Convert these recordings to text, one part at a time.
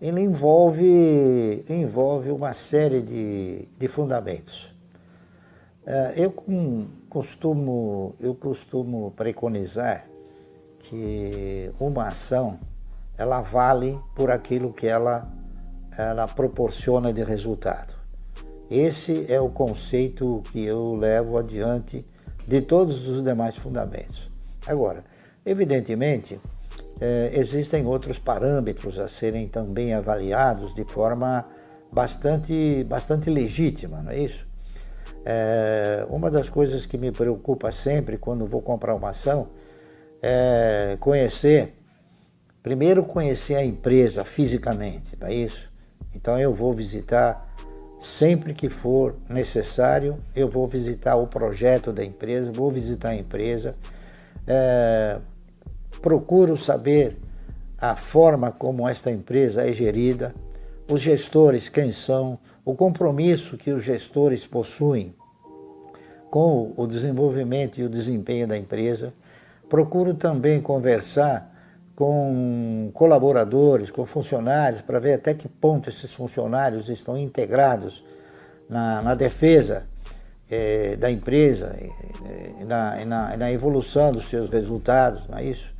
ele envolve uma série de fundamentos. Eu costumo preconizar que uma ação, ela vale por aquilo que ela proporciona de resultado. Esse é o conceito que eu levo adiante de todos os demais fundamentos. Agora, evidentemente, existem outros parâmetros a serem também avaliados de forma bastante legítima, não é isso? Uma das coisas que me preocupa sempre quando vou comprar uma ação é primeiro conhecer a empresa fisicamente, não é isso? Então eu vou visitar, sempre que for necessário, eu vou visitar o projeto da empresa, vou visitar a empresa, procuro saber a forma como esta empresa é gerida, os gestores quem são, o compromisso que os gestores possuem com o desenvolvimento e o desempenho da empresa. Procuro também conversar com colaboradores, com funcionários, para ver até que ponto esses funcionários estão integrados na defesa da empresa, na evolução dos seus resultados, não é isso?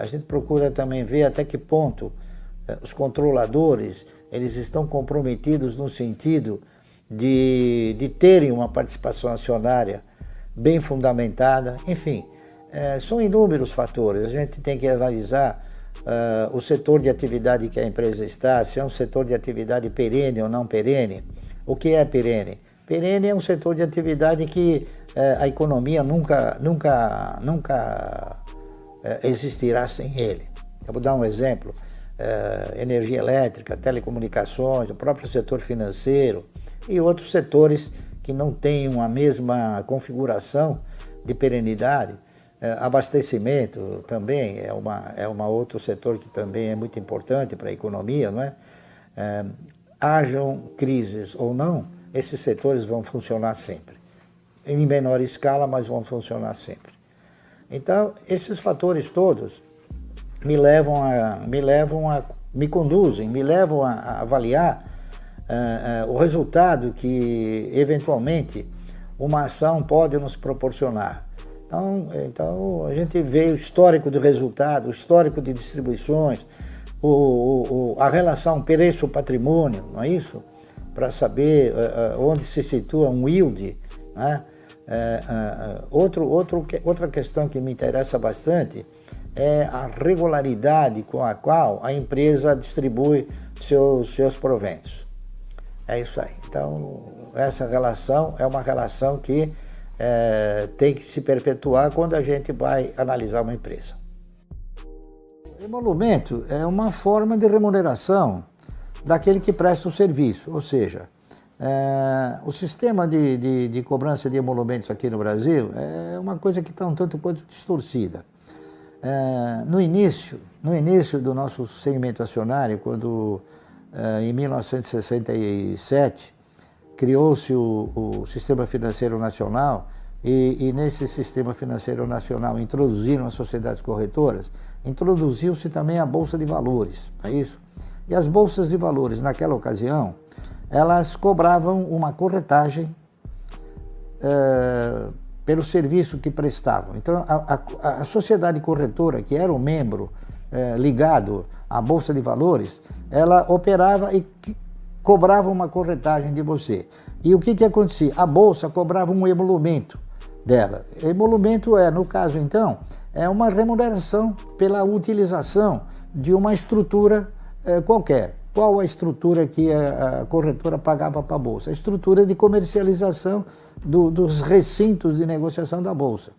A gente procura também ver até que ponto os controladores eles estão comprometidos no sentido de terem uma participação acionária bem fundamentada, enfim. São inúmeros fatores, a gente tem que analisar o setor de atividade que a empresa está, se é um setor de atividade perene ou não perene. O que é perene? Perene é um setor de atividade que a economia nunca existirá sem ele. Eu vou dar um exemplo, energia elétrica, telecomunicações, o próprio setor financeiro e outros setores que não tenham a mesma configuração de perenidade. Abastecimento também é uma outro setor que também é muito importante para a economia, não é? Hajam crises ou não, esses setores vão funcionar sempre. Em menor escala, mas vão funcionar sempre. Então, esses fatores todos me levam a avaliar o resultado que, eventualmente, uma ação pode nos proporcionar. Então a gente vê o histórico do resultado, o histórico de distribuições, a relação preço-patrimônio, não é isso? Para saber onde se situa um yield, né? Outra questão que me interessa bastante é a regularidade com a qual a empresa distribui seus proventos. É isso aí. Então, essa relação é uma relação que tem que se perpetuar quando a gente vai analisar uma empresa. Emolumento é uma forma de remuneração daquele que presta o serviço, ou seja, o sistema de cobrança de emolumentos aqui no Brasil é uma coisa que está um tanto quanto distorcida. No início do nosso segmento acionário, quando em 1967 criou-se o Sistema Financeiro Nacional e nesse Sistema Financeiro Nacional introduziram as sociedades corretoras, introduziu-se também a Bolsa de Valores, não é isso? E as bolsas de valores, naquela ocasião, elas cobravam uma corretagem pelo serviço que prestavam. Então, a sociedade corretora, que era um membro ligado à Bolsa de Valores, ela operava e cobrava uma corretagem de você. E o que acontecia? A Bolsa cobrava um emolumento dela. Emolumento no caso, então, é uma remuneração pela utilização de uma estrutura qualquer. Qual a estrutura que a corretora pagava para a Bolsa? A estrutura de comercialização dos recintos de negociação da Bolsa.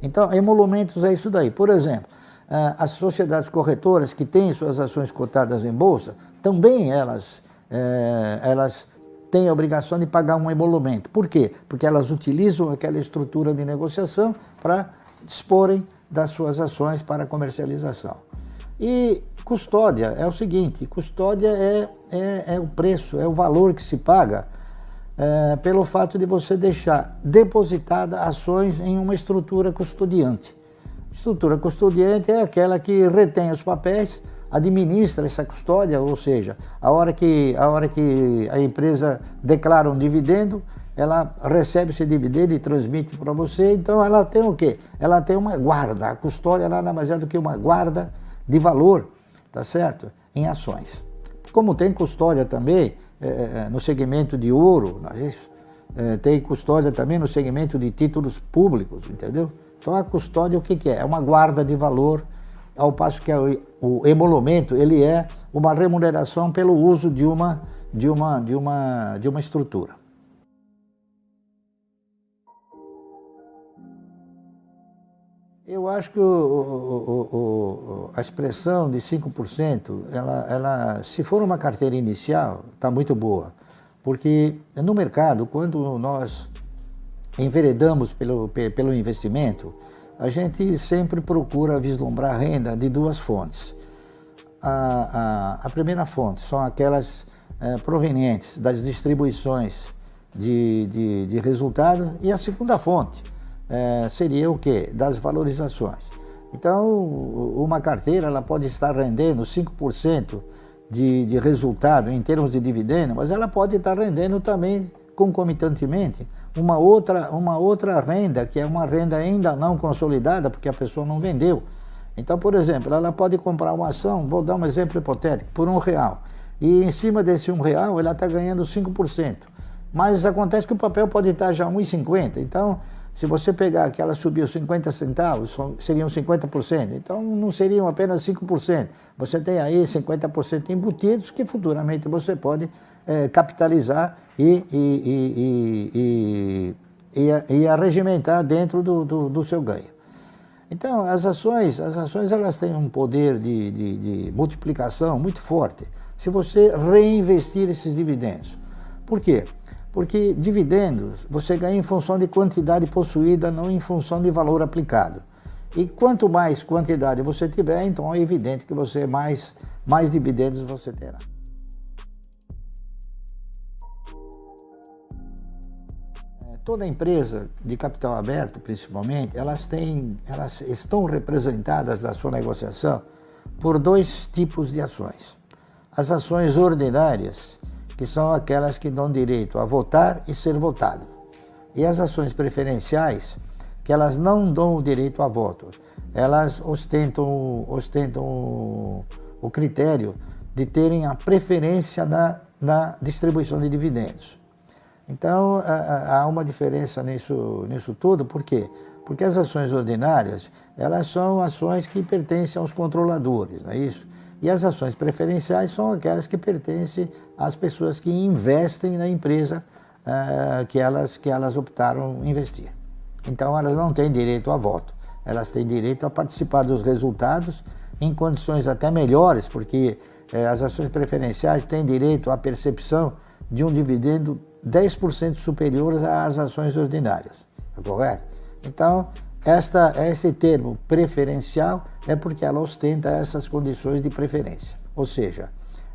Então, emolumentos é isso daí. Por exemplo, as sociedades corretoras que têm suas ações cotadas em Bolsa, também elas têm a obrigação de pagar um emolumento. Por quê? Porque elas utilizam aquela estrutura de negociação para disporem das suas ações para comercialização. E custódia é o seguinte, custódia é o preço, é o valor que se paga pelo fato de você deixar depositada ações em uma estrutura custodiante. Estrutura custodiante é aquela que retém os papéis administra essa custódia, ou seja, a hora que a empresa declara um dividendo, ela recebe esse dividendo e transmite para você, então ela tem o quê? Ela tem uma guarda, a custódia nada mais é do que uma guarda de valor, tá certo? Em ações. Como tem custódia também no segmento de ouro, tem custódia também no segmento de títulos públicos, entendeu? Então a custódia o que é? É uma guarda de valor, ao passo que o emolumento ele é uma remuneração pelo uso de uma estrutura. Eu acho que a expressão de 5%, se for uma carteira inicial, está muito boa. Porque no mercado, quando nós enveredamos pelo investimento, a gente sempre procura vislumbrar renda de duas fontes. A primeira fonte são aquelas provenientes das distribuições de resultado, e a segunda fonte seria o quê? Das valorizações. Então, uma carteira ela pode estar rendendo 5% de resultado em termos de dividendo, mas ela pode estar rendendo também concomitantemente uma outra renda, que é uma renda ainda não consolidada, porque a pessoa não vendeu. Então, por exemplo, ela pode comprar uma ação, vou dar um exemplo hipotético, por R$1, e em cima desse R$1 ela está ganhando 5%. Mas acontece que o papel pode estar já R$1,50, então se você pegar que ela subiu 50 centavos, seriam 50%, então não seriam apenas 5%. Você tem aí 50% embutidos que futuramente você pode capitalizar e arregimentar dentro do seu ganho. Então, as ações elas têm um poder de multiplicação muito forte se você reinvestir esses dividendos. Por quê? Porque dividendos você ganha em função de quantidade possuída, não em função de valor aplicado. E quanto mais quantidade você tiver, então é evidente que você mais dividendos você terá. Toda empresa de capital aberto, principalmente, elas estão representadas na sua negociação por dois tipos de ações. As ações ordinárias, que são aquelas que dão direito a votar e ser votado. E as ações preferenciais, que elas não dão o direito a voto. Elas ostentam o critério de terem a preferência na distribuição de dividendos. Então, há uma diferença nisso tudo. Por quê? Porque as ações ordinárias, elas são ações que pertencem aos controladores, não é isso? E as ações preferenciais são aquelas que pertencem às pessoas que investem na empresa que elas optaram investir. Então, elas não têm direito a voto, elas têm direito a participar dos resultados em condições até melhores, porque as ações preferenciais têm direito à percepção de um dividendo 10% superiores às ações ordinárias, é correto? Então, esse termo preferencial é porque ela ostenta essas condições de preferência, ou seja,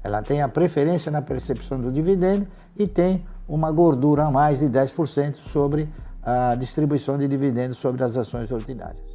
ela tem a preferência na percepção do dividendo e tem uma gordura a mais de 10% sobre a distribuição de dividendos sobre as ações ordinárias.